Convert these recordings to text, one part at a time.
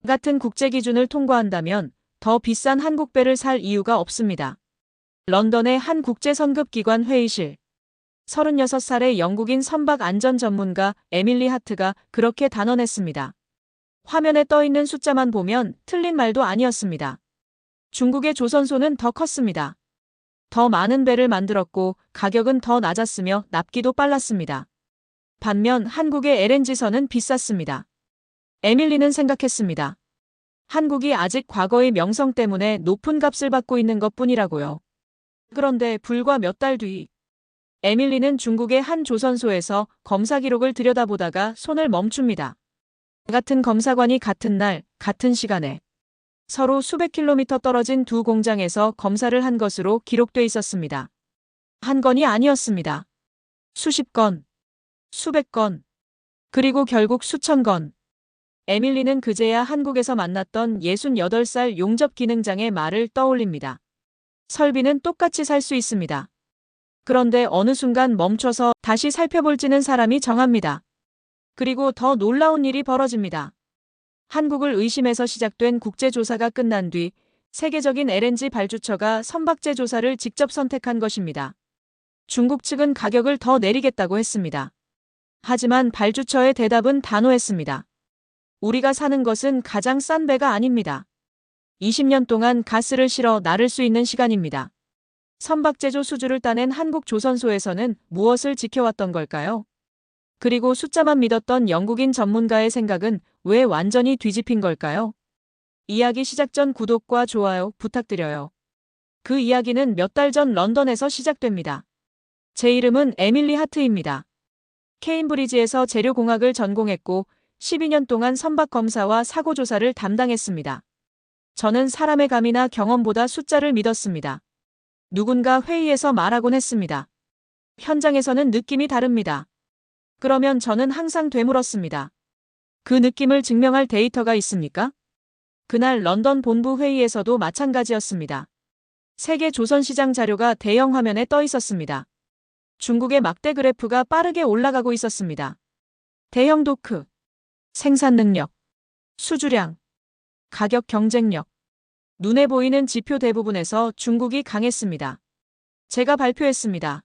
같은 국제 기준을 통과한다면 더 비싼 한국 배를 살 이유가 없습니다. 런던의 한 국제 선급기관 회의실. 36살의 영국인 선박 안전 전문가 에밀리 하트가 그렇게 단언했습니다. 화면에 떠 있는 숫자만 보면 틀린 말도 아니었습니다. 중국의 조선소는 더 컸습니다. 더 많은 배를 만들었고 가격은 더 낮았으며 납기도 빨랐습니다. 반면 한국의 LNG선은 비쌌습니다. 에밀리는 생각했습니다. 한국이 아직 과거의 명성 때문에 높은 값을 받고 있는 것뿐이라고요. 그런데 불과 몇 달 뒤, 에밀리는 중국의 한 조선소에서 검사 기록을 들여다보다가 손을 멈춥니다. 같은 검사관이 같은 날, 같은 시간에 서로 수백 킬로미터 떨어진 두 공장에서 검사를 한 것으로 기록돼 있었습니다. 한 건이 아니었습니다. 수십 건, 수백 건, 그리고 결국 수천 건. 에밀리는 그제야 한국에서 만났던 68살 용접 기능장의 말을 떠올립니다. 설비는 똑같이 살 수 있습니다. 그런데 어느 순간 멈춰서 다시 살펴볼지는 사람이 정합니다. 그리고 더 놀라운 일이 벌어집니다. 한국을 의심해서 시작된 국제조사가 끝난 뒤 세계적인 LNG 발주처가 선박제 조사를 직접 선택한 것입니다. 중국 측은 가격을 더 내리겠다고 했습니다. 하지만 발주처의 대답은 단호했습니다. 우리가 사는 것은 가장 싼 배가 아닙니다. 20년 동안 가스를 실어 나를 수 있는 시간입니다. 선박제조 수주를 따낸 한국 조선소에서는 무엇을 지켜왔던 걸까요? 그리고 숫자만 믿었던 영국인 전문가의 생각은 왜 완전히 뒤집힌 걸까요? 이야기 시작 전 구독과 좋아요 부탁드려요. 그 이야기는 몇 달 전 런던에서 시작됩니다. 제 이름은 에밀리 하트입니다. 케임브리지에서 재료공학을 전공했고 12년 동안 선박 검사와 사고 조사를 담당했습니다. 저는 사람의 감이나 경험보다 숫자를 믿었습니다. 누군가 회의에서 말하곤 했습니다. 현장에서는 느낌이 다릅니다. 그러면 저는 항상 되물었습니다. 그 느낌을 증명할 데이터가 있습니까? 그날 런던 본부 회의에서도 마찬가지였습니다. 세계 조선시장 자료가 대형 화면에 떠 있었습니다. 중국의 막대 그래프가 빠르게 올라가고 있었습니다. 대형 도크, 생산 능력, 수주량, 가격 경쟁력. 눈에 보이는 지표 대부분에서 중국이 강했습니다. 제가 발표했습니다.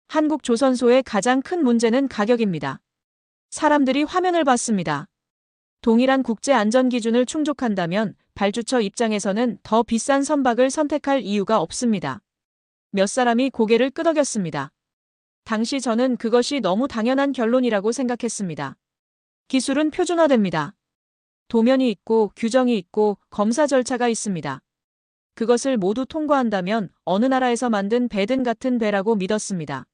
한국 조선소의 가장 큰 문제는 가격입니다. 사람들이 화면을 봤습니다. 동일한 국제 안전 기준을 충족한다면 발주처 입장에서는 더 비싼 선박을 선택할 이유가 없습니다. 몇 사람이 고개를 끄덕였습니다. 당시 저는 그것이 너무 당연한 결론이라고 생각했습니다. 기술은 표준화됩니다. 도면이 있고 규정이 있고 검사 절차가 있습니다. 그것을 모두 통과한다면 어느 나라에서 만든 배든 같은 배라고 믿었습니다.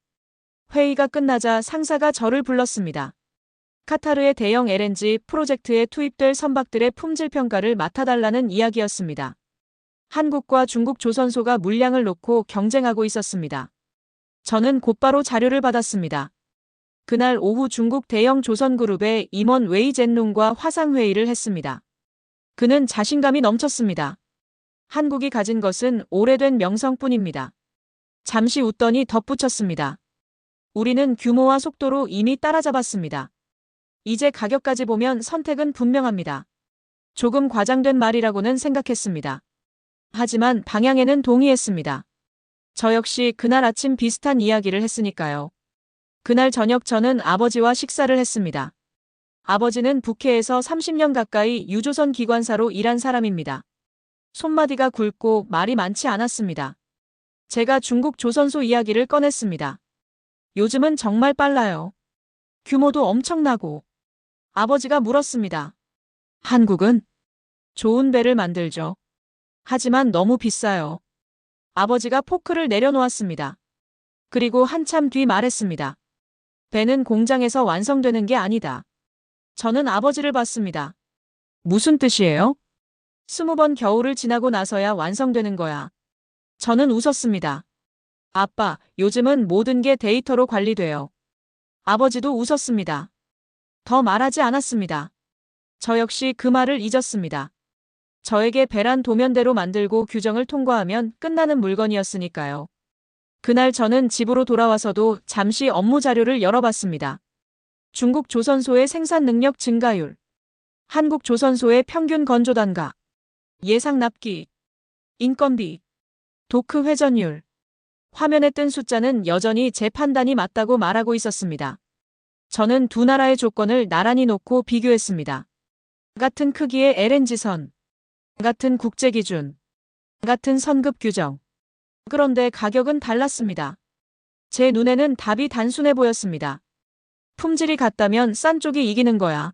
회의가 끝나자 상사가 저를 불렀습니다. 카타르의 대형 LNG 프로젝트에 투입될 선박들의 품질 평가를 맡아달라는 이야기였습니다. 한국과 중국 조선소가 물량을 놓고 경쟁하고 있었습니다. 저는 곧바로 자료를 받았습니다. 그날 오후 중국 대형 조선그룹의 임원 웨이젠룽과 화상회의를 했습니다. 그는 자신감이 넘쳤습니다. 한국이 가진 것은 오래된 명성뿐입니다. 잠시 웃더니 덧붙였습니다. 우리는 규모와 속도로 이미 따라잡았습니다. 이제 가격까지 보면 선택은 분명합니다. 조금 과장된 말이라고는 생각했습니다. 하지만 방향에는 동의했습니다. 저 역시 그날 아침 비슷한 이야기를 했으니까요. 그날 저녁 저는 아버지와 식사를 했습니다. 아버지는 북해에서 30년 가까이 유조선 기관사로 일한 사람입니다. 손마디가 굵고 말이 많지 않았습니다. 제가 중국 조선소 이야기를 꺼냈습니다. 요즘은 정말 빨라요. 규모도 엄청나고. 아버지가 물었습니다. 한국은? 좋은 배를 만들죠. 하지만 너무 비싸요. 아버지가 포크를 내려놓았습니다. 그리고 한참 뒤 말했습니다. 배는 공장에서 완성되는 게 아니다. 저는 아버지를 봤습니다. 무슨 뜻이에요? 20번 겨울을 지나고 나서야 완성되는 거야. 저는 웃었습니다. 아빠, 요즘은 모든 게 데이터로 관리돼요. 아버지도 웃었습니다. 더 말하지 않았습니다. 저 역시 그 말을 잊었습니다. 저에게 배란 도면대로 만들고 규정을 통과하면 끝나는 물건이었으니까요. 그날 저는 집으로 돌아와서도 잠시 업무 자료를 열어봤습니다. 중국 조선소의 생산 능력 증가율, 한국 조선소의 평균 건조 단가, 예상 납기, 인건비, 도크 회전율. 화면에 뜬 숫자는 여전히 제 판단이 맞다고 말하고 있었습니다. 저는 두 나라의 조건을 나란히 놓고 비교했습니다. 같은 크기의 LNG선, 같은 국제 기준, 같은 선급 규정. 그런데 가격은 달랐습니다. 제 눈에는 답이 단순해 보였습니다. 품질이 같다면 싼 쪽이 이기는 거야.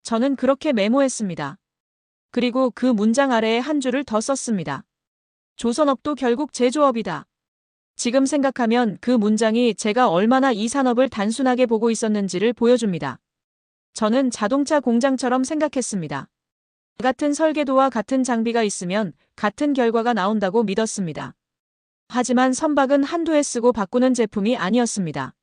저는 그렇게 메모했습니다. 그리고 그 문장 아래에 한 줄을 더 썼습니다. 조선업도 결국 제조업이다. 지금 생각하면 그 문장이 제가 얼마나 이 산업을 단순하게 보고 있었는지를 보여줍니다. 저는 자동차 공장처럼 생각했습니다. 같은 설계도와 같은 장비가 있으면 같은 결과가 나온다고 믿었습니다. 하지만 선박은 한두 해 쓰고 바꾸는 제품이 아니었습니다.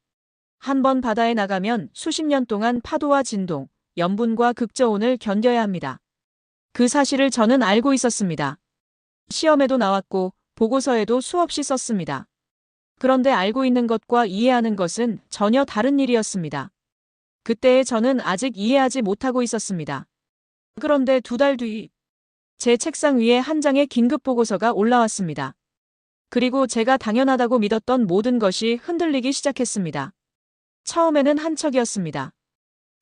한 번 바다에 나가면 수십 년 동안 파도와 진동, 염분과 극저온을 견뎌야 합니다. 그 사실을 저는 알고 있었습니다. 시험에도 나왔고 보고서에도 수없이 썼습니다. 그런데 알고 있는 것과 이해하는 것은 전혀 다른 일이었습니다. 그때의 저는 아직 이해하지 못하고 있었습니다. 그런데 두 달 뒤, 제 책상 위에 한 장의 긴급 보고서가 올라왔습니다. 그리고 제가 당연하다고 믿었던 모든 것이 흔들리기 시작했습니다. 처음에는 한 척이었습니다.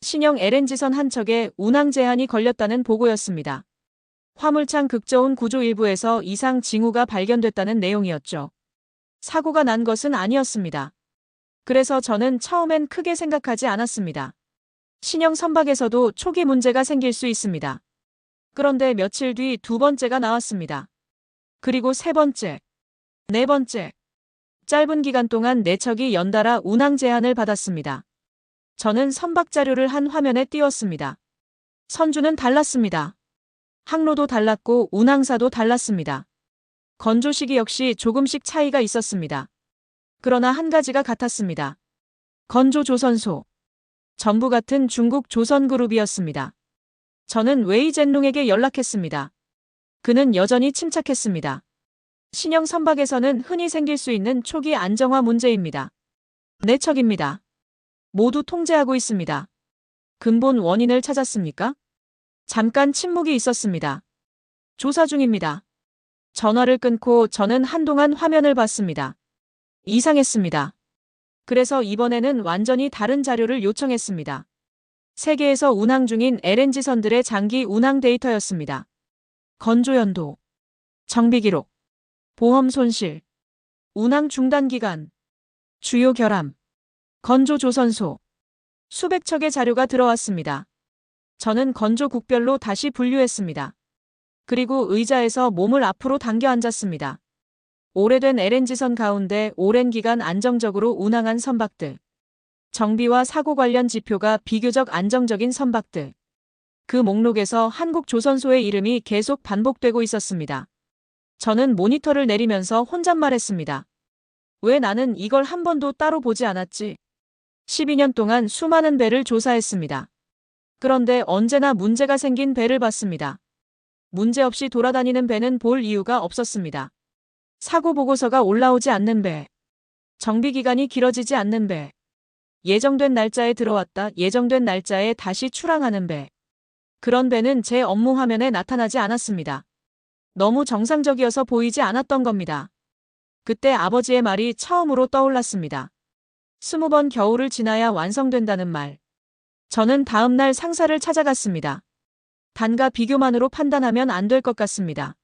신형 LNG선 한 척에 운항 제한이 걸렸다는 보고였습니다. 화물창 극저온 구조 일부에서 이상 징후가 발견됐다는 내용이었죠. 사고가 난 것은 아니었습니다. 그래서 저는 처음엔 크게 생각하지 않았습니다. 신형 선박에서도 초기 문제가 생길 수 있습니다. 그런데 며칠 뒤 두 번째가 나왔습니다. 그리고 세 번째, 네 번째. 짧은 기간 동안 네 척이 연달아 운항 제한을 받았습니다. 저는 선박 자료를 한 화면에 띄웠습니다. 선주는 달랐습니다. 항로도 달랐고 운항사도 달랐습니다. 건조 시기 역시 조금씩 차이가 있었습니다. 그러나 한 가지가 같았습니다. 건조 조선소. 전부 같은 중국 조선그룹이었습니다. 저는 웨이 젠룽에게 연락했습니다. 그는 여전히 침착했습니다. 신형 선박에서는 흔히 생길 수 있는 초기 안정화 문제입니다. 네 척입니다. 모두 통제하고 있습니다. 근본 원인을 찾았습니까? 잠깐 침묵이 있었습니다. 조사 중입니다. 전화를 끊고 저는 한동안 화면을 봤습니다. 이상했습니다. 그래서 이번에는 완전히 다른 자료를 요청했습니다. 세계에서 운항 중인 LNG선들의 장기 운항 데이터였습니다. 건조 연도, 정비 기록, 보험 손실, 운항 중단 기간, 주요 결함, 건조 조선소. 수백 척의 자료가 들어왔습니다. 저는 건조국별로 다시 분류했습니다. 그리고 의자에서 몸을 앞으로 당겨 앉았습니다. 오래된 LNG선 가운데 오랜 기간 안정적으로 운항한 선박들. 정비와 사고 관련 지표가 비교적 안정적인 선박들. 그 목록에서 한국 조선소의 이름이 계속 반복되고 있었습니다. 저는 모니터를 내리면서 혼잣말했습니다. 왜 나는 이걸 한 번도 따로 보지 않았지? 12년 동안 수많은 배를 조사했습니다. 그런데 언제나 문제가 생긴 배를 봤습니다. 문제없이 돌아다니는 배는 볼 이유가 없었습니다. 사고 보고서가 올라오지 않는 배. 정비 기간이 길어지지 않는 배. 예정된 날짜에 들어왔다 예정된 날짜에 다시 출항하는 배. 그런 배는 제 업무 화면에 나타나지 않았습니다. 너무 정상적이어서 보이지 않았던 겁니다. 그때 아버지의 말이 처음으로 떠올랐습니다. 20번 겨울을 지나야 완성된다는 말. 저는 다음 날 상사를 찾아갔습니다. 단가 비교만으로 판단하면 안 될 것 같습니다.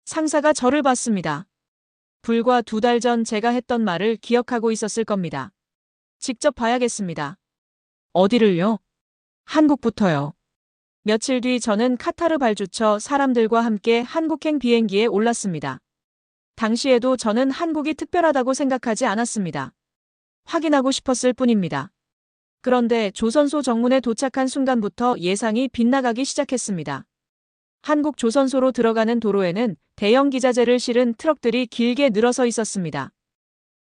상사가 저를 봤습니다. 불과 두 달 전 제가 했던 말을 기억하고 있었을 겁니다. 직접 봐야겠습니다. 어디를요? 한국부터요. 며칠 뒤 저는 카타르 발주처 사람들과 함께 한국행 비행기에 올랐습니다. 당시에도 저는 한국이 특별하다고 생각하지 않았습니다. 확인하고 싶었을 뿐입니다. 그런데 조선소 정문에 도착한 순간부터 예상이 빗나가기 시작했습니다. 한국 조선소로 들어가는 도로에는 대형 기자재를 실은 트럭들이 길게 늘어서 있었습니다.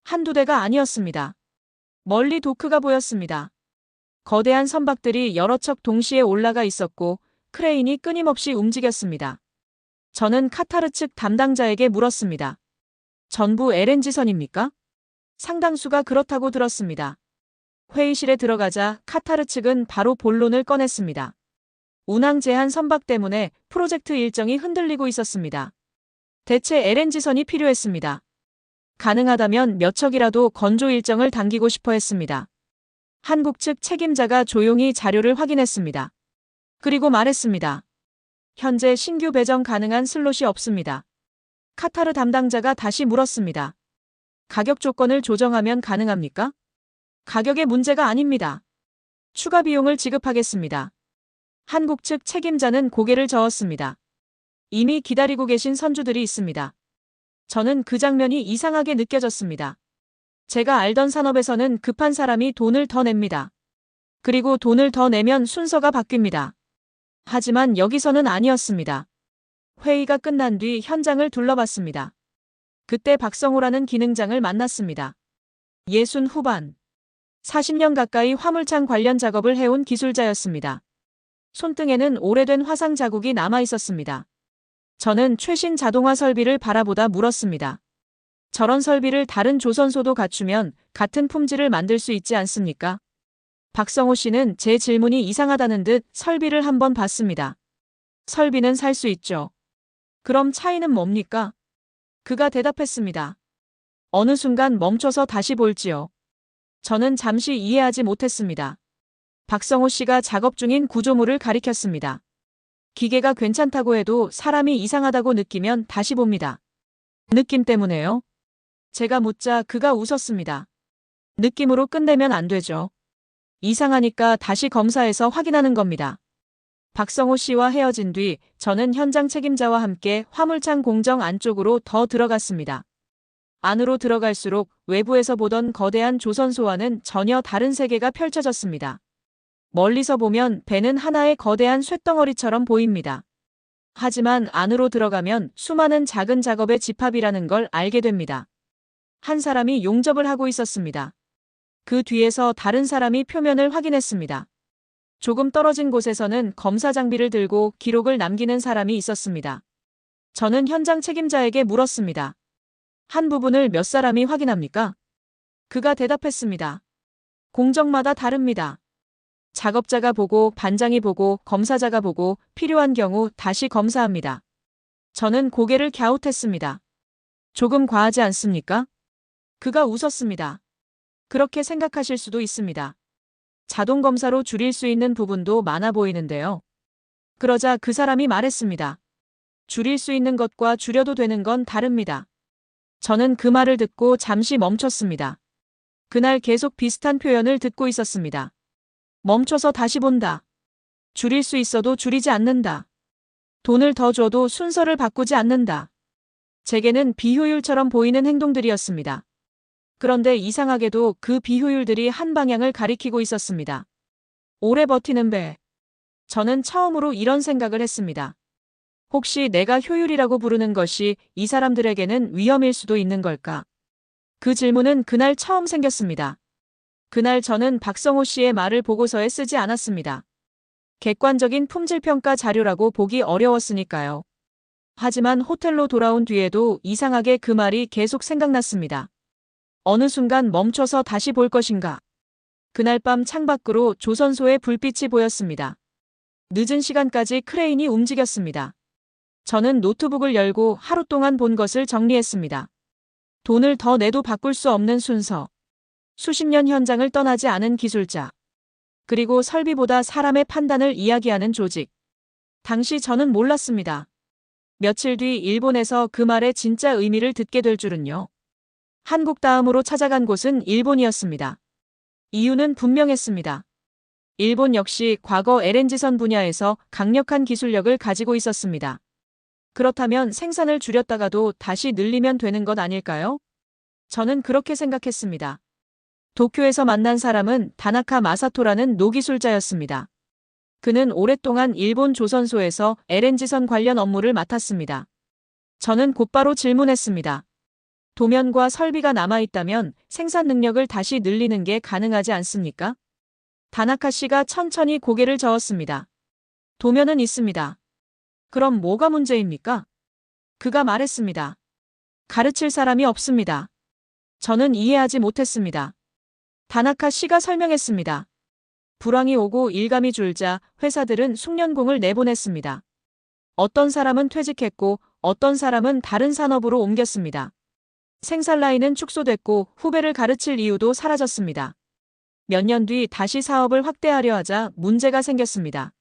한두 대가 아니었습니다. 멀리 도크가 보였습니다. 거대한 선박들이 여러 척 동시에 올라가 있었고 크레인이 끊임없이 움직였습니다. 저는 카타르 측 담당자에게 물었습니다. 전부 LNG선입니까? 상당수가 그렇다고 들었습니다. 회의실에 들어가자 카타르 측은 바로 본론을 꺼냈습니다. 운항 제한 선박 때문에 프로젝트 일정이 흔들리고 있었습니다. 대체 LNG선이 필요했습니다. 가능하다면 몇 척이라도 건조 일정을 당기고 싶어 했습니다. 한국 측 책임자가 조용히 자료를 확인했습니다. 그리고 말했습니다. 현재 신규 배정 가능한 슬롯이 없습니다. 카타르 담당자가 다시 물었습니다. 가격 조건을 조정하면 가능합니까? 가격의 문제가 아닙니다. 추가 비용을 지급하겠습니다. 한국 측 책임자는 고개를 저었습니다. 이미 기다리고 계신 선주들이 있습니다. 저는 그 장면이 이상하게 느껴졌습니다. 제가 알던 산업에서는 급한 사람이 돈을 더 냅니다. 그리고 돈을 더 내면 순서가 바뀝니다. 하지만 여기서는 아니었습니다. 회의가 끝난 뒤 현장을 둘러봤습니다. 그때 박성호라는 기능장을 만났습니다. 60 후반. 40년 가까이 화물창 관련 작업을 해온 기술자였습니다. 손등에는 오래된 화상 자국이 남아 있었습니다. 저는 최신 자동화 설비를 바라보다 물었습니다. 저런 설비를 다른 조선소도 갖추면 같은 품질을 만들 수 있지 않습니까? 박성호 씨는 제 질문이 이상하다는 듯 설비를 한번 봤습니다. 설비는 살 수 있죠. 그럼 차이는 뭡니까? 그가 대답했습니다. 어느 순간 멈춰서 다시 볼지요. 저는 잠시 이해하지 못했습니다. 박성호 씨가 작업 중인 구조물을 가리켰습니다. 기계가 괜찮다고 해도 사람이 이상하다고 느끼면 다시 봅니다. 느낌 때문에요? 제가 묻자 그가 웃었습니다. 느낌으로 끝내면 안 되죠. 이상하니까 다시 검사해서 확인하는 겁니다. 박성호 씨와 헤어진 뒤 저는 현장 책임자와 함께 화물창 공정 안쪽으로 더 들어갔습니다. 안으로 들어갈수록 외부에서 보던 거대한 조선소와는 전혀 다른 세계가 펼쳐졌습니다. 멀리서 보면 배는 하나의 거대한 쇳덩어리처럼 보입니다. 하지만 안으로 들어가면 수많은 작은 작업의 집합이라는 걸 알게 됩니다. 한 사람이 용접을 하고 있었습니다. 그 뒤에서 다른 사람이 표면을 확인했습니다. 조금 떨어진 곳에서는 검사 장비를 들고 기록을 남기는 사람이 있었습니다. 저는 현장 책임자에게 물었습니다. 한 부분을 몇 사람이 확인합니까? 그가 대답했습니다. 공정마다 다릅니다. 작업자가 보고 반장이 보고 검사자가 보고 필요한 경우 다시 검사합니다. 저는 고개를 갸웃했습니다. 조금 과하지 않습니까? 그가 웃었습니다. 그렇게 생각하실 수도 있습니다. 자동 검사로 줄일 수 있는 부분도 많아 보이는데요. 그러자 그 사람이 말했습니다. 줄일 수 있는 것과 줄여도 되는 건 다릅니다. 저는 그 말을 듣고 잠시 멈췄습니다. 그날 계속 비슷한 표현을 듣고 있었습니다. 멈춰서 다시 본다. 줄일 수 있어도 줄이지 않는다. 돈을 더 줘도 순서를 바꾸지 않는다. 제게는 비효율처럼 보이는 행동들이었습니다. 그런데 이상하게도 그 비효율들이 한 방향을 가리키고 있었습니다. 오래 버티는 배. 저는 처음으로 이런 생각을 했습니다. 혹시 내가 효율이라고 부르는 것이 이 사람들에게는 위험일 수도 있는 걸까? 그 질문은 그날 처음 생겼습니다. 그날 저는 박성호 씨의 말을 보고서에 쓰지 않았습니다. 객관적인 품질평가 자료라고 보기 어려웠으니까요. 하지만 호텔로 돌아온 뒤에도 이상하게 그 말이 계속 생각났습니다. 어느 순간 멈춰서 다시 볼 것인가. 그날 밤 창밖으로 조선소의 불빛이 보였습니다. 늦은 시간까지 크레인이 움직였습니다. 저는 노트북을 열고 하루 동안 본 것을 정리했습니다. 돈을 더 내도 바꿀 수 없는 순서. 수십 년 현장을 떠나지 않은 기술자. 그리고 설비보다 사람의 판단을 이야기하는 조직. 당시 저는 몰랐습니다. 며칠 뒤 일본에서 그 말의 진짜 의미를 듣게 될 줄은요. 한국 다음으로 찾아간 곳은 일본이었습니다. 이유는 분명했습니다. 일본 역시 과거 LNG선 분야에서 강력한 기술력을 가지고 있었습니다. 그렇다면 생산을 줄였다가도 다시 늘리면 되는 것 아닐까요? 저는 그렇게 생각했습니다. 도쿄에서 만난 사람은 다나카 마사토라는 노기술자였습니다. 그는 오랫동안 일본 조선소에서 LNG선 관련 업무를 맡았습니다. 저는 곧바로 질문했습니다. 도면과 설비가 남아있다면 생산 능력을 다시 늘리는 게 가능하지 않습니까? 다나카 씨가 천천히 고개를 저었습니다. 도면은 있습니다. 그럼 뭐가 문제입니까? 그가 말했습니다. 가르칠 사람이 없습니다. 저는 이해하지 못했습니다. 다나카 씨가 설명했습니다. 불황이 오고 일감이 줄자 회사들은 숙련공을 내보냈습니다. 어떤 사람은 퇴직했고 어떤 사람은 다른 산업으로 옮겼습니다. 생산 라인은 축소됐고 후배를 가르칠 이유도 사라졌습니다. 몇 년 뒤 다시 사업을 확대하려 하자 문제가 생겼습니다.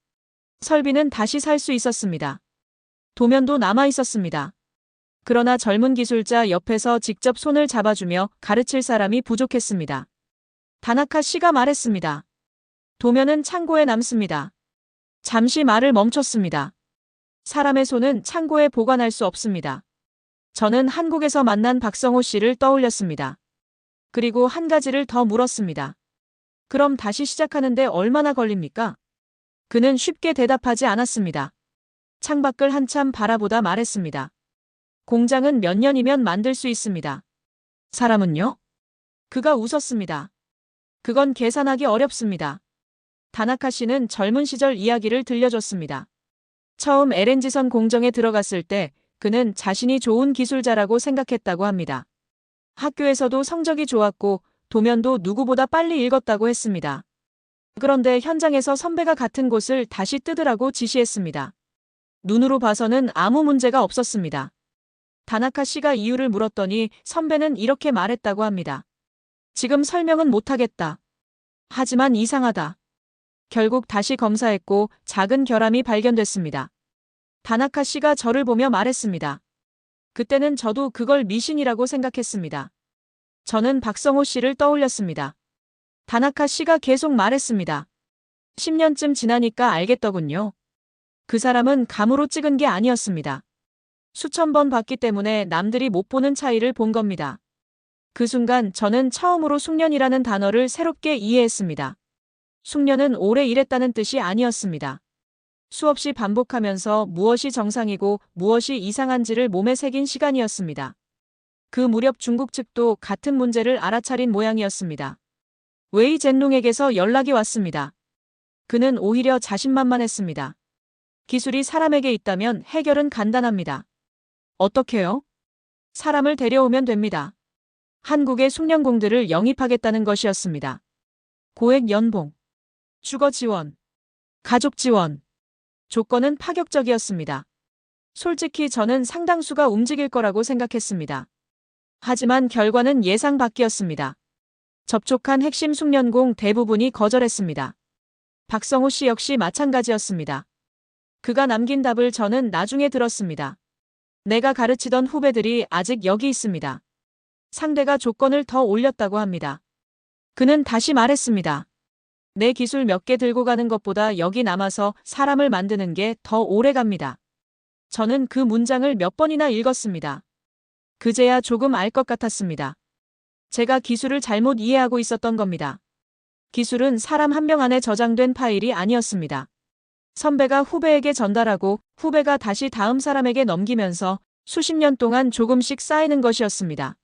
설비는 다시 살 수 있었습니다. 도면도 남아 있었습니다. 그러나 젊은 기술자 옆에서 직접 손을 잡아주며 가르칠 사람이 부족했습니다. 다나카 씨가 말했습니다. 도면은 창고에 남습니다. 잠시 말을 멈췄습니다. 사람의 손은 창고에 보관할 수 없습니다. 저는 한국에서 만난 박성호 씨를 떠올렸습니다. 그리고 한 가지를 더 물었습니다. 그럼 다시 시작하는데 얼마나 걸립니까? 그는 쉽게 대답하지 않았습니다. 창밖을 한참 바라보다 말했습니다. 공장은 몇 년이면 만들 수 있습니다. 사람은요? 그가 웃었습니다. 그건 계산하기 어렵습니다. 다나카 씨는 젊은 시절 이야기를 들려줬습니다. 처음 LNG선 공정에 들어갔을 때 그는 자신이 좋은 기술자라고 생각했다고 합니다. 학교에서도 성적이 좋았고 도면도 누구보다 빨리 읽었다고 했습니다. 그런데 현장에서 선배가 같은 곳을 다시 뜯으라고 지시했습니다. 눈으로 봐서는 아무 문제가 없었습니다. 다나카 씨가 이유를 물었더니 선배는 이렇게 말했다고 합니다. 지금 설명은 못하겠다. 하지만 이상하다. 결국 다시 검사했고 작은 결함이 발견됐습니다. 다나카 씨가 저를 보며 말했습니다. 그때는 저도 그걸 미신이라고 생각했습니다. 저는 박성호 씨를 떠올렸습니다. 다나카 씨가 계속 말했습니다. 10년쯤 지나니까 알겠더군요. 그 사람은 감으로 찍은 게 아니었습니다. 수천 번 봤기 때문에 남들이 못 보는 차이를 본 겁니다. 그 순간 저는 처음으로 숙련이라는 단어를 새롭게 이해했습니다. 숙련은 오래 일했다는 뜻이 아니었습니다. 수없이 반복하면서 무엇이 정상이고 무엇이 이상한지를 몸에 새긴 시간이었습니다. 그 무렵 중국 측도 같은 문제를 알아차린 모양이었습니다. 웨이 젠룽에게서 연락이 왔습니다. 그는 오히려 자신만만했습니다. 기술이 사람에게 있다면 해결은 간단합니다. 어떻게요? 사람을 데려오면 됩니다. 한국의 숙련공들을 영입하겠다는 것이었습니다. 고액 연봉, 주거 지원, 가족 지원. 조건은 파격적이었습니다. 솔직히 저는 상당수가 움직일 거라고 생각했습니다. 하지만 결과는 예상 밖이었습니다. 접촉한 핵심 숙련공 대부분이 거절했습니다. 박성호 씨 역시 마찬가지였습니다. 그가 남긴 답을 저는 나중에 들었습니다. 내가 가르치던 후배들이 아직 여기 있습니다. 상대가 조건을 더 올렸다고 합니다. 그는 다시 말했습니다. 내 기술 몇 개 들고 가는 것보다 여기 남아서 사람을 만드는 게 더 오래 갑니다. 저는 그 문장을 몇 번이나 읽었습니다. 그제야 조금 알 것 같았습니다. 제가 기술을 잘못 이해하고 있었던 겁니다. 기술은 사람 한 명 안에 저장된 파일이 아니었습니다. 선배가 후배에게 전달하고 후배가 다시 다음 사람에게 넘기면서 수십 년 동안 조금씩 쌓이는 것이었습니다.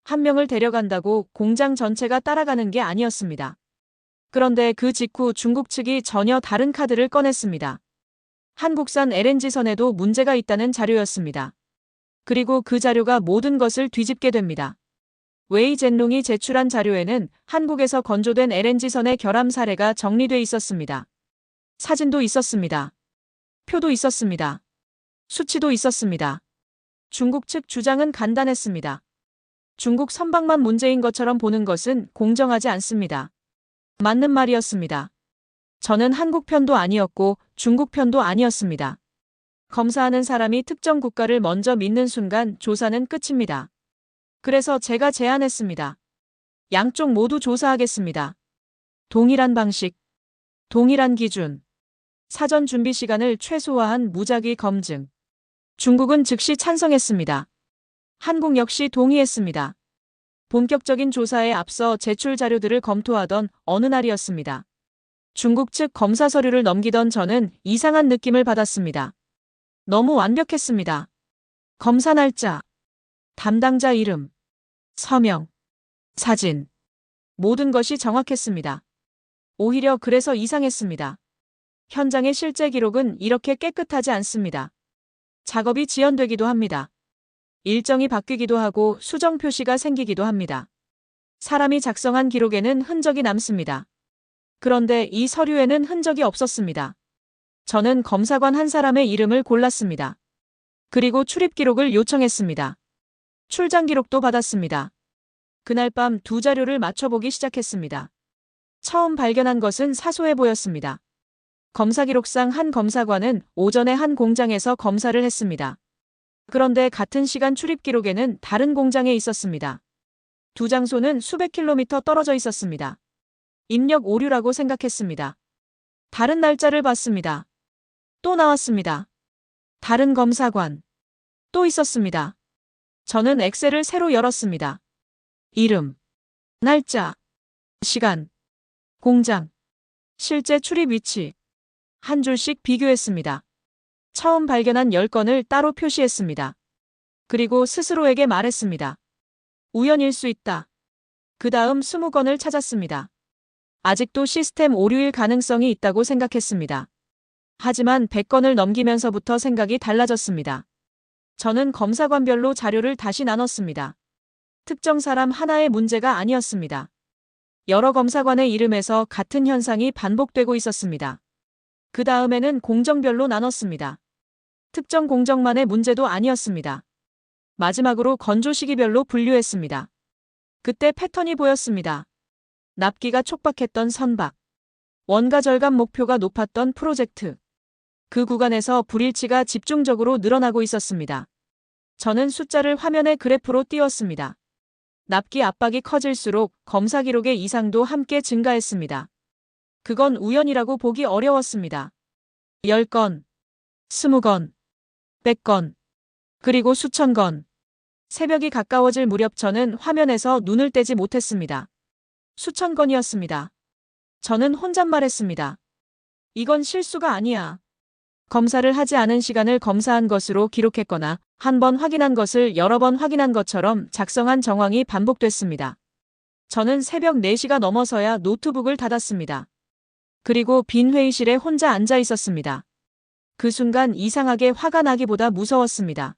한 명을 데려간다고 공장 전체가 따라가는 게 아니었습니다. 그런데 그 직후 중국 측이 전혀 다른 카드를 꺼냈습니다. 한국산 LNG선에도 문제가 있다는 자료였습니다. 그리고 그 자료가 모든 것을 뒤집게 됩니다. 웨이 젠룽이 제출한 자료에는 한국에서 건조된 LNG선의 결함 사례가 정리돼 있었습니다. 사진도 있었습니다. 표도 있었습니다. 수치도 있었습니다. 중국 측 주장은 간단했습니다. 중국 선박만 문제인 것처럼 보는 것은 공정하지 않습니다. 맞는 말이었습니다. 저는 한국 편도 아니었고 중국 편도 아니었습니다. 검사하는 사람이 특정 국가를 먼저 믿는 순간 조사는 끝입니다. 그래서 제가 제안했습니다. 양쪽 모두 조사하겠습니다. 동일한 방식, 동일한 기준, 사전 준비 시간을 최소화한 무작위 검증. 중국은 즉시 찬성했습니다. 한국 역시 동의했습니다. 본격적인 조사에 앞서 제출 자료들을 검토하던 어느 날이었습니다. 중국 측 검사 서류를 넘기던 저는 이상한 느낌을 받았습니다. 너무 완벽했습니다. 검사 날짜, 담당자 이름, 서명, 사진. 모든 것이 정확했습니다. 오히려 그래서 이상했습니다. 현장의 실제 기록은 이렇게 깨끗하지 않습니다. 작업이 지연되기도 합니다. 일정이 바뀌기도 하고 수정 표시가 생기기도 합니다. 사람이 작성한 기록에는 흔적이 남습니다. 그런데 이 서류에는 흔적이 없었습니다. 저는 검사관 한 사람의 이름을 골랐습니다. 그리고 출입 기록을 요청했습니다. 출장 기록도 받았습니다. 그날 밤 두 자료를 맞춰보기 시작했습니다. 처음 발견한 것은 사소해 보였습니다. 검사 기록상 한 검사관은 오전에 한 공장에서 검사를 했습니다. 그런데 같은 시간 출입 기록에는 다른 공장에 있었습니다. 두 장소는 수백 킬로미터 떨어져 있었습니다. 입력 오류라고 생각했습니다. 다른 날짜를 봤습니다. 또 나왔습니다. 다른 검사관. 또 있었습니다. 저는 엑셀을 새로 열었습니다. 이름, 날짜, 시간, 공장, 실제 출입 위치. 한 줄씩 비교했습니다. 처음 발견한 10건을 따로 표시했습니다. 그리고 스스로에게 말했습니다. 우연일 수 있다. 그 다음 20건을 찾았습니다. 아직도 시스템 오류일 가능성이 있다고 생각했습니다. 하지만 100건을 넘기면서부터 생각이 달라졌습니다. 저는 검사관별로 자료를 다시 나눴습니다. 특정 사람 하나의 문제가 아니었습니다. 여러 검사관의 이름에서 같은 현상이 반복되고 있었습니다. 그 다음에는 공정별로 나눴습니다. 특정 공정만의 문제도 아니었습니다. 마지막으로 건조 시기별로 분류했습니다. 그때 패턴이 보였습니다. 납기가 촉박했던 선박, 원가 절감 목표가 높았던 프로젝트. 그 구간에서 불일치가 집중적으로 늘어나고 있었습니다. 저는 숫자를 화면에 그래프로 띄웠습니다. 납기 압박이 커질수록 검사 기록의 이상도 함께 증가했습니다. 그건 우연이라고 보기 어려웠습니다. 10건, 20건, 100건, 그리고 수천 건. 새벽이 가까워질 무렵 저는 화면에서 눈을 떼지 못했습니다. 수천 건이었습니다. 저는 혼잣말했습니다. 이건 실수가 아니야. 검사를 하지 않은 시간을 검사한 것으로 기록했거나 한 번 확인한 것을 여러 번 확인한 것처럼 작성한 정황이 반복됐습니다. 저는 새벽 4시가 넘어서야 노트북을 닫았습니다. 그리고 빈 회의실에 혼자 앉아 있었습니다. 그 순간 이상하게 화가 나기보다 무서웠습니다.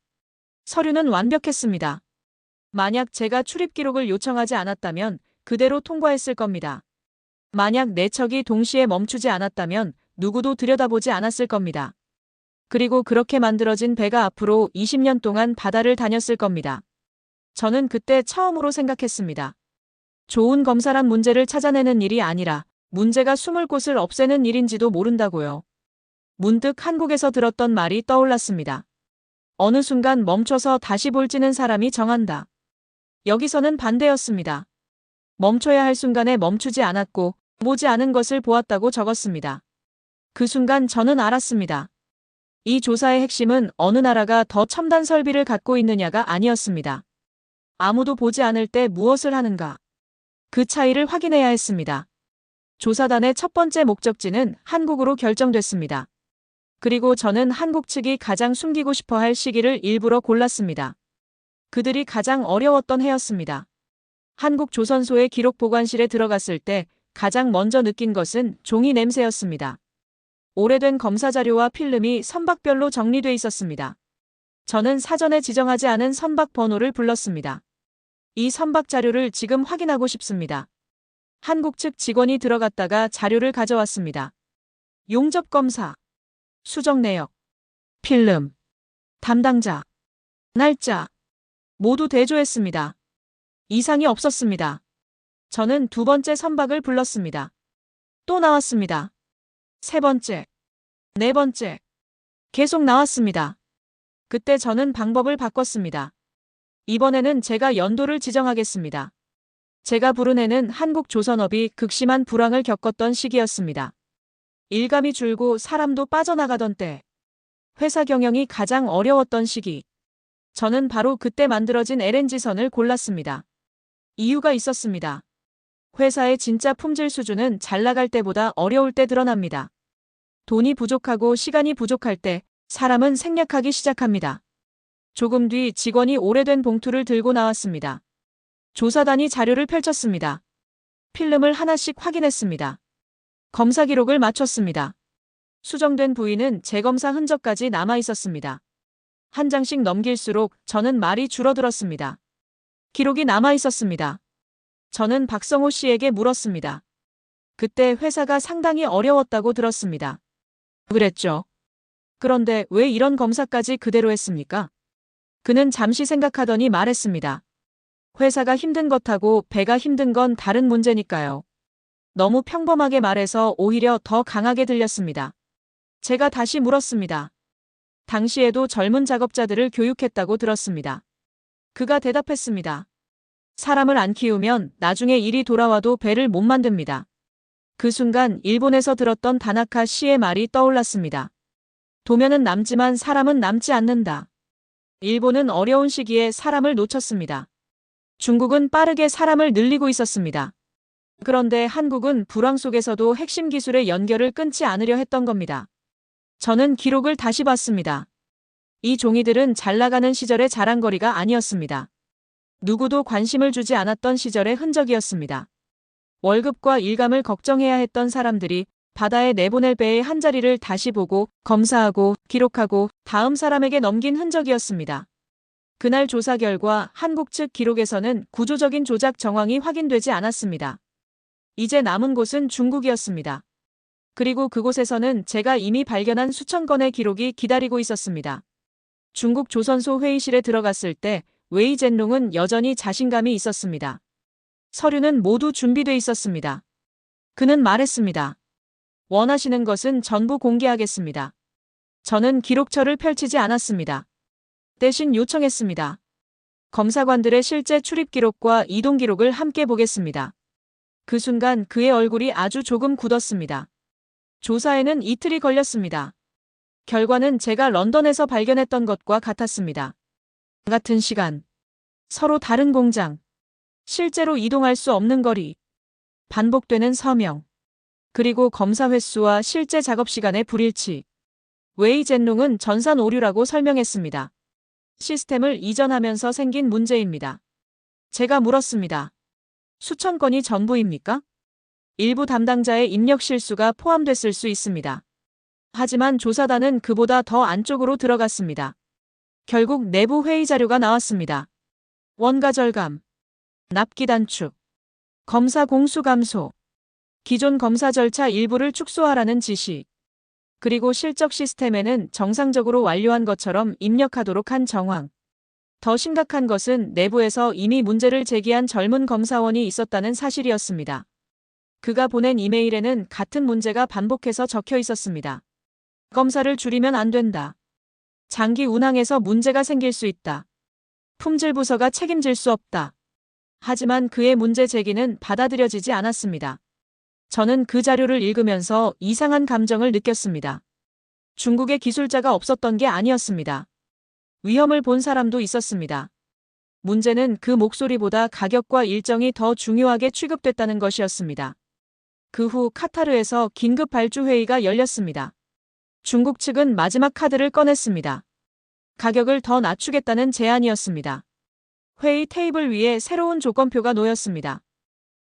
서류는 완벽했습니다. 만약 제가 출입 기록을 요청하지 않았다면 그대로 통과했을 겁니다. 만약 네 척이 동시에 멈추지 않았다면 누구도 들여다보지 않았을 겁니다. 그리고 그렇게 만들어진 배가 앞으로 20년 동안 바다를 다녔을 겁니다. 저는 그때 처음으로 생각했습니다. 좋은 검사란 문제를 찾아내는 일이 아니라 문제가 숨을 곳을 없애는 일인지도 모른다고요. 문득 한국에서 들었던 말이 떠올랐습니다. 어느 순간 멈춰서 다시 볼지는 사람이 정한다. 여기서는 반대였습니다. 멈춰야 할 순간에 멈추지 않았고 보지 않은 것을 보았다고 적었습니다. 그 순간 저는 알았습니다. 이 조사의 핵심은 어느 나라가 더 첨단 설비를 갖고 있느냐가 아니었습니다. 아무도 보지 않을 때 무엇을 하는가. 그 차이를 확인해야 했습니다. 조사단의 첫 번째 목적지는 한국으로 결정됐습니다. 그리고 저는 한국 측이 가장 숨기고 싶어 할 시기를 일부러 골랐습니다. 그들이 가장 어려웠던 해였습니다. 한국 조선소의 기록 보관실에 들어갔을 때 가장 먼저 느낀 것은 종이 냄새였습니다. 오래된 검사 자료와 필름이 선박별로 정리돼 있었습니다. 저는 사전에 지정하지 않은 선박 번호를 불렀습니다. 이 선박 자료를 지금 확인하고 싶습니다. 한국 측 직원이 들어갔다가 자료를 가져왔습니다. 용접 검사, 수정 내역, 필름, 담당자, 날짜, 모두 대조했습니다. 이상이 없었습니다. 저는 두 번째 선박을 불렀습니다. 또 나왔습니다. 세 번째, 네 번째, 계속 나왔습니다. 그때 저는 방법을 바꿨습니다. 이번에는 제가 연도를 지정하겠습니다. 제가 부른 해는 한국 조선업이 극심한 불황을 겪었던 시기였습니다. 일감이 줄고 사람도 빠져나가던 때, 회사 경영이 가장 어려웠던 시기. 저는 바로 그때 만들어진 LNG선을 골랐습니다. 이유가 있었습니다. 회사의 진짜 품질 수준은 잘 나갈 때보다 어려울 때 드러납니다. 돈이 부족하고 시간이 부족할 때 사람은 생략하기 시작합니다. 조금 뒤 직원이 오래된 봉투를 들고 나왔습니다. 조사단이 자료를 펼쳤습니다. 필름을 하나씩 확인했습니다. 검사 기록을 맞췄습니다. 수정된 부위는 재검사 흔적까지 남아 있었습니다. 한 장씩 넘길수록 저는 말이 줄어들었습니다. 기록이 남아 있었습니다. 저는 박성호 씨에게 물었습니다. 그때 회사가 상당히 어려웠다고 들었습니다. 그랬죠. 그런데 왜 이런 검사까지 그대로 했습니까? 그는 잠시 생각하더니 말했습니다. 회사가 힘든 것하고 배가 힘든 건 다른 문제니까요. 너무 평범하게 말해서 오히려 더 강하게 들렸습니다. 제가 다시 물었습니다. 당시에도 젊은 작업자들을 교육했다고 들었습니다. 그가 대답했습니다. 사람을 안 키우면 나중에 일이 돌아와도 배를 못 만듭니다. 그 순간 일본에서 들었던 다나카 씨의 말이 떠올랐습니다. 도면은 남지만 사람은 남지 않는다. 일본은 어려운 시기에 사람을 놓쳤습니다. 중국은 빠르게 사람을 늘리고 있었습니다. 그런데 한국은 불황 속에서도 핵심 기술의 연결을 끊지 않으려 했던 겁니다. 저는 기록을 다시 봤습니다. 이 종이들은 잘 나가는 시절의 자랑거리가 아니었습니다. 누구도 관심을 주지 않았던 시절의 흔적이었습니다. 월급과 일감을 걱정해야 했던 사람들이 바다에 내보낼 배의 한 자리를 다시 보고 검사하고 기록하고 다음 사람에게 넘긴 흔적이었습니다. 그날 조사 결과 한국 측 기록에서는 구조적인 조작 정황이 확인되지 않았습니다. 이제 남은 곳은 중국이었습니다. 그리고 그곳에서는 제가 이미 발견한 수천 건의 기록이 기다리고 있었습니다. 중국 조선소 회의실에 들어갔을 때 웨이 젠롱은 여전히 자신감이 있었습니다. 서류는 모두 준비돼 있었습니다. 그는 말했습니다. 원하시는 것은 전부 공개하겠습니다. 저는 기록처를 펼치지 않았습니다. 대신 요청했습니다. 검사관들의 실제 출입 기록과 이동 기록을 함께 보겠습니다. 그 순간 그의 얼굴이 아주 조금 굳었습니다. 조사에는 이틀이 걸렸습니다. 결과는 제가 런던에서 발견했던 것과 같았습니다. 같은 시간, 서로 다른 공장, 실제로 이동할 수 없는 거리, 반복되는 서명, 그리고 검사 횟수와 실제 작업 시간의 불일치. 웨이 젠롱은 전산 오류라고 설명했습니다. 시스템을 이전하면서 생긴 문제입니다. 제가 물었습니다. 수천 건이 전부입니까? 일부 담당자의 입력 실수가 포함됐을 수 있습니다. 하지만 조사단은 그보다 더 안쪽으로 들어갔습니다. 결국 내부 회의 자료가 나왔습니다. 원가 절감, 납기 단축, 검사 공수 감소, 기존 검사 절차 일부를 축소하라는 지시, 그리고 실적 시스템에는 정상적으로 완료한 것처럼 입력하도록 한 정황. 더 심각한 것은 내부에서 이미 문제를 제기한 젊은 검사원이 있었다는 사실이었습니다. 그가 보낸 이메일에는 같은 문제가 반복해서 적혀 있었습니다. 검사를 줄이면 안 된다. 장기 운항에서 문제가 생길 수 있다. 품질 부서가 책임질 수 없다. 하지만 그의 문제 제기는 받아들여지지 않았습니다. 저는 그 자료를 읽으면서 이상한 감정을 느꼈습니다. 중국에 기술자가 없었던 게 아니었습니다. 위험을 본 사람도 있었습니다. 문제는 그 목소리보다 가격과 일정이 더 중요하게 취급됐다는 것이었습니다. 그 후 카타르에서 긴급 발주 회의가 열렸습니다. 중국 측은 마지막 카드를 꺼냈습니다. 가격을 더 낮추겠다는 제안이었습니다. 회의 테이블 위에 새로운 조건표가 놓였습니다.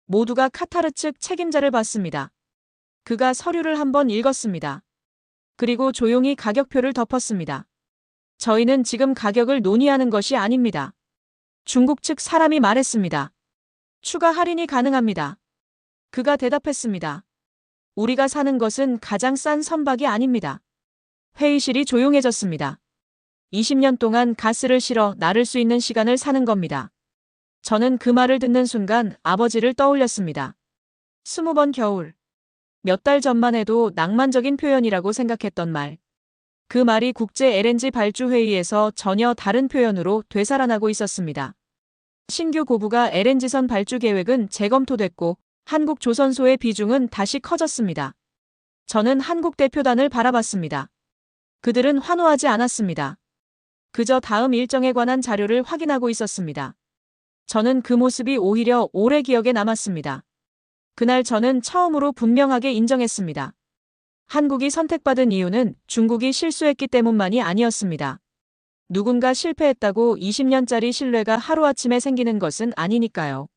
모두가 카타르 측 책임자를 봤습니다. 그가 서류를 한번 읽었습니다. 그리고 조용히 가격표를 덮었습니다. 저희는 지금 가격을 논의하는 것이 아닙니다. 중국 측 사람이 말했습니다. 추가 할인이 가능합니다. 그가 대답했습니다. 우리가 사는 것은 가장 싼 선박이 아닙니다. 회의실이 조용해졌습니다. 20년 동안 가스를 실어 나를 수 있는 시간을 사는 겁니다. 저는 그 말을 듣는 순간 아버지를 떠올렸습니다. 20번 겨울. 몇 달 전만 해도 낭만적인 표현이라고 생각했던 말. 그 말이 국제 LNG 발주 회의에서 전혀 다른 표현으로 되살아나고 있었습니다. 신규 고부가 LNG선 발주 계획은 재검토됐고 한국 조선소의 비중은 다시 커졌습니다. 저는 한국 대표단을 바라봤습니다. 그들은 환호하지 않았습니다. 그저 다음 일정에 관한 자료를 확인하고 있었습니다. 저는 그 모습이 오히려 오래 기억에 남았습니다. 그날 저는 처음으로 분명하게 인정했습니다. 한국이 선택받은 이유는 중국이 실수했기 때문만이 아니었습니다. 누군가 실패했다고 20년짜리 신뢰가 하루아침에 생기는 것은 아니니까요.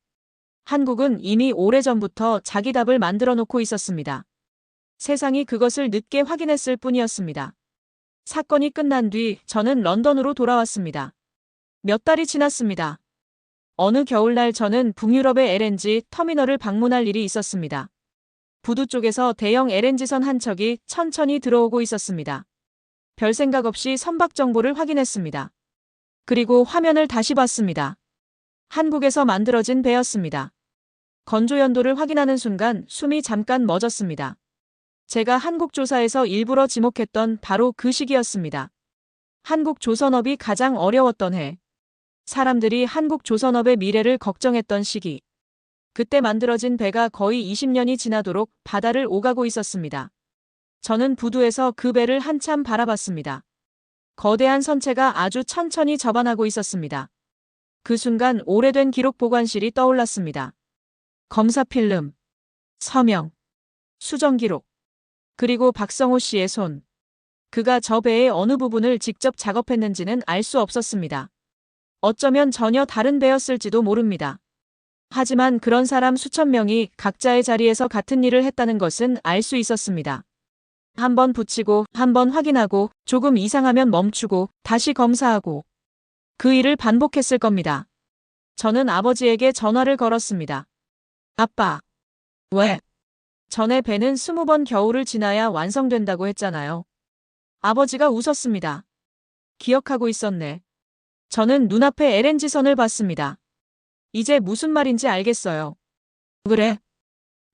한국은 이미 오래전부터 자기 답을 만들어 놓고 있었습니다. 세상이 그것을 늦게 확인했을 뿐이었습니다. 사건이 끝난 뒤 저는 런던으로 돌아왔습니다. 몇 달이 지났습니다. 어느 겨울날 저는 북유럽의 LNG 터미널을 방문할 일이 있었습니다. 부두 쪽에서 대형 LNG선 한 척이 천천히 들어오고 있었습니다. 별 생각 없이 선박 정보를 확인했습니다. 그리고 화면을 다시 봤습니다. 한국에서 만들어진 배였습니다. 건조 연도를 확인하는 순간 숨이 잠깐 멎었습니다. 제가 한국조사에서 일부러 지목했던 바로 그 시기였습니다. 한국조선업이 가장 어려웠던 해. 사람들이 한국조선업의 미래를 걱정했던 시기. 그때 만들어진 배가 거의 20년이 지나도록 바다를 오가고 있었습니다. 저는 부두에서 그 배를 한참 바라봤습니다. 거대한 선체가 아주 천천히 접안하고 있었습니다. 그 순간 오래된 기록 보관실이 떠올랐습니다. 검사 필름, 서명, 수정 기록, 그리고 박성호 씨의 손. 그가 저 배의 어느 부분을 직접 작업했는지는 알 수 없었습니다. 어쩌면 전혀 다른 배였을지도 모릅니다. 하지만 그런 사람 수천 명이 각자의 자리에서 같은 일을 했다는 것은 알 수 있었습니다. 한 번 붙이고, 한 번 확인하고, 조금 이상하면 멈추고, 다시 검사하고. 그 일을 반복했을 겁니다. 저는 아버지에게 전화를 걸었습니다. 아빠. 왜? 전에 배는 20번 겨울을 지나야 완성된다고 했잖아요. 아버지가 웃었습니다. 기억하고 있었네. 저는 눈앞에 LNG선을 봤습니다. 이제 무슨 말인지 알겠어요. 그래.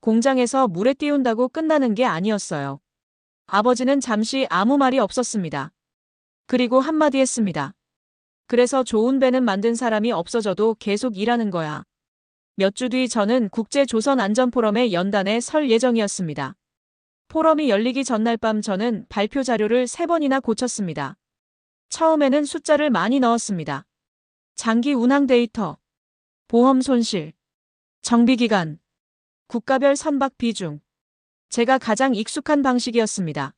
공장에서 물에 띄운다고 끝나는 게 아니었어요. 아버지는 잠시 아무 말이 없었습니다. 그리고 한마디 했습니다. 그래서 좋은 배는 만든 사람이 없어져도 계속 일하는 거야. 몇 주 뒤 저는 국제조선안전포럼의 연단에 설 예정이었습니다. 포럼이 열리기 전날 밤 저는 발표 자료를 3번이나 고쳤습니다. 처음에는 숫자를 많이 넣었습니다. 장기 운항 데이터, 보험 손실, 정비기간, 국가별 선박 비중. 제가 가장 익숙한 방식이었습니다.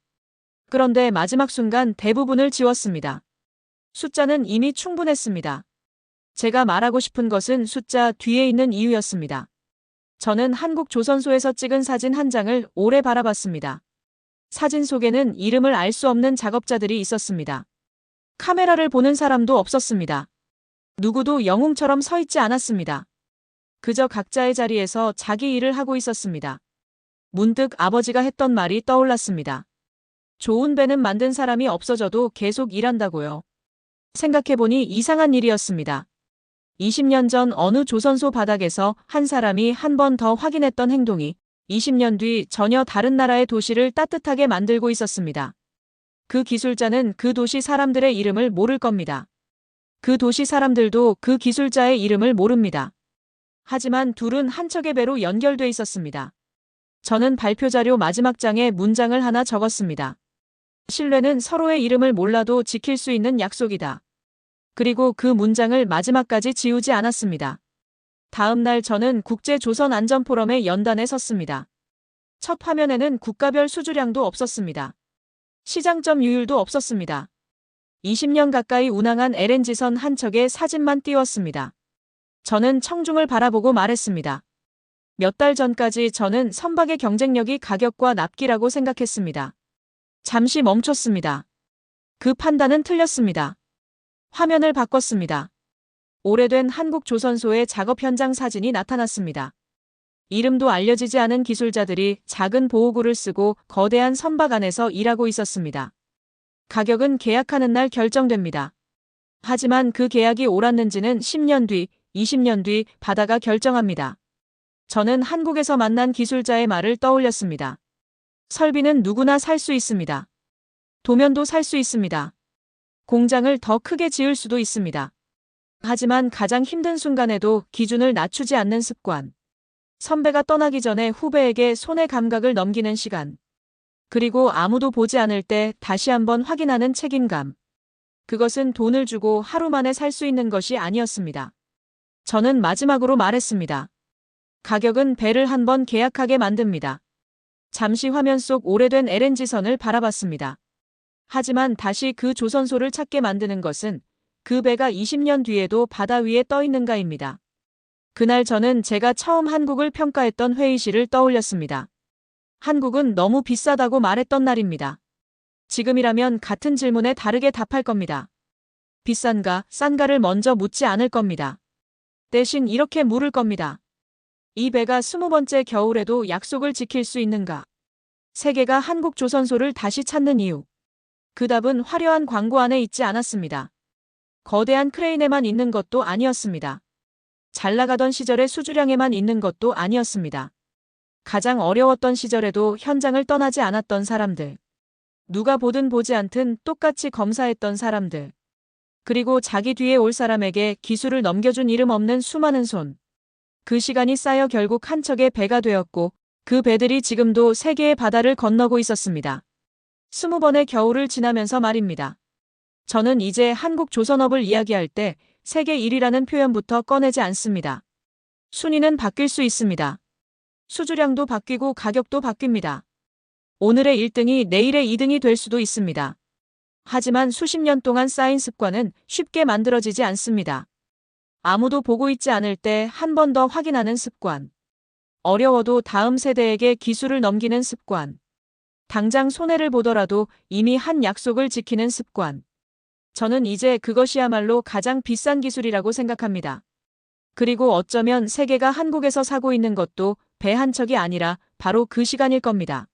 그런데 마지막 순간 대부분을 지웠습니다. 숫자는 이미 충분했습니다. 제가 말하고 싶은 것은 숫자 뒤에 있는 이유였습니다. 저는 한국조선소에서 찍은 사진 한 장을 오래 바라봤습니다. 사진 속에는 이름을 알 수 없는 작업자들이 있었습니다. 카메라를 보는 사람도 없었습니다. 누구도 영웅처럼 서 있지 않았습니다. 그저 각자의 자리에서 자기 일을 하고 있었습니다. 문득 아버지가 했던 말이 떠올랐습니다. 좋은 배는 만든 사람이 없어져도 계속 일한다고요. 생각해보니 이상한 일이었습니다. 20년 전 어느 조선소 바닥에서 한 사람이 한 번 더 확인했던 행동이 20년 뒤 전혀 다른 나라의 도시를 따뜻하게 만들고 있었습니다. 그 기술자는 그 도시 사람들의 이름을 모를 겁니다. 그 도시 사람들도 그 기술자의 이름을 모릅니다. 하지만 둘은 한 척의 배로 연결돼 있었습니다. 저는 발표 자료 마지막 장에 문장을 하나 적었습니다. 신뢰는 서로의 이름을 몰라도 지킬 수 있는 약속이다. 그리고 그 문장을 마지막까지 지우지 않았습니다. 다음 날 저는 국제조선안전포럼의 연단에 섰습니다. 첫 화면에는 국가별 수주량도 없었습니다. 시장점 유율도 없었습니다. 20년 가까이 운항한 LNG선 한 척의 사진만 띄웠습니다. 저는 청중을 바라보고 말했습니다. 몇 달 전까지 저는 선박의 경쟁력이 가격과 납기라고 생각했습니다. 잠시 멈췄습니다. 그 판단은 틀렸습니다. 화면을 바꿨습니다. 오래된 한국조선소의 작업 현장 사진이 나타났습니다. 이름도 알려지지 않은 기술자들이 작은 보호구를 쓰고 거대한 선박 안에서 일하고 있었습니다. 가격은 계약하는 날 결정됩니다. 하지만 그 계약이 옳았는지는 10년 뒤, 20년 뒤 바다가 결정합니다. 저는 한국에서 만난 기술자의 말을 떠올렸습니다. 설비는 누구나 살 수 있습니다. 도면도 살 수 있습니다. 공장을 더 크게 지을 수도 있습니다. 하지만 가장 힘든 순간에도 기준을 낮추지 않는 습관. 선배가 떠나기 전에 후배에게 손의 감각을 넘기는 시간. 그리고 아무도 보지 않을 때 다시 한번 확인하는 책임감. 그것은 돈을 주고 하루 만에 살 수 있는 것이 아니었습니다. 저는 마지막으로 말했습니다. 가격은 배를 한번 계약하게 만듭니다. 잠시 화면 속 오래된 LNG선을 바라봤습니다. 하지만 다시 그 조선소를 찾게 만드는 것은 그 배가 20년 뒤에도 바다 위에 떠 있는가입니다. 그날 저는 제가 처음 한국을 평가했던 회의실을 떠올렸습니다. 한국은 너무 비싸다고 말했던 날입니다. 지금이라면 같은 질문에 다르게 답할 겁니다. 비싼가, 싼가를 먼저 묻지 않을 겁니다. 대신 이렇게 물을 겁니다. 이 배가 20번째 겨울에도 약속을 지킬 수 있는가? 세계가 한국 조선소를 다시 찾는 이유. 그 답은 화려한 광고 안에 있지 않았습니다. 거대한 크레인에만 있는 것도 아니었습니다. 잘 나가던 시절의 수주량에만 있는 것도 아니었습니다. 가장 어려웠던 시절에도 현장을 떠나지 않았던 사람들. 누가 보든 보지 않든 똑같이 검사했던 사람들. 그리고 자기 뒤에 올 사람에게 기술을 넘겨준 이름 없는 수많은 손. 그 시간이 쌓여 결국 한 척의 배가 되었고 그 배들이 지금도 세계의 바다를 건너고 있었습니다. 20번의 겨울을 지나면서 말입니다. 저는 이제 한국 조선업을 이야기할 때 세계 1위라는 표현부터 꺼내지 않습니다. 순위는 바뀔 수 있습니다. 수주량도 바뀌고 가격도 바뀝니다. 오늘의 1등이 내일의 2등이 될 수도 있습니다. 하지만 수십 년 동안 쌓인 습관은 쉽게 만들어지지 않습니다. 아무도 보고 있지 않을 때 한 번 더 확인하는 습관. 어려워도 다음 세대에게 기술을 넘기는 습관. 당장 손해를 보더라도 이미 한 약속을 지키는 습관. 저는 이제 그것이야말로 가장 비싼 기술이라고 생각합니다. 그리고 어쩌면 세계가 한국에서 사고 있는 것도 배 한 척이 아니라 바로 그 시간일 겁니다.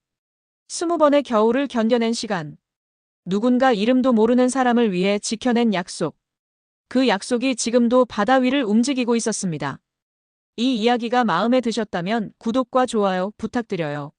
20번의 겨울을 견뎌낸 시간. 누군가 이름도 모르는 사람을 위해 지켜낸 약속. 그 약속이 지금도 바다 위를 움직이고 있었습니다. 이 이야기가 마음에 드셨다면 구독과 좋아요 부탁드려요.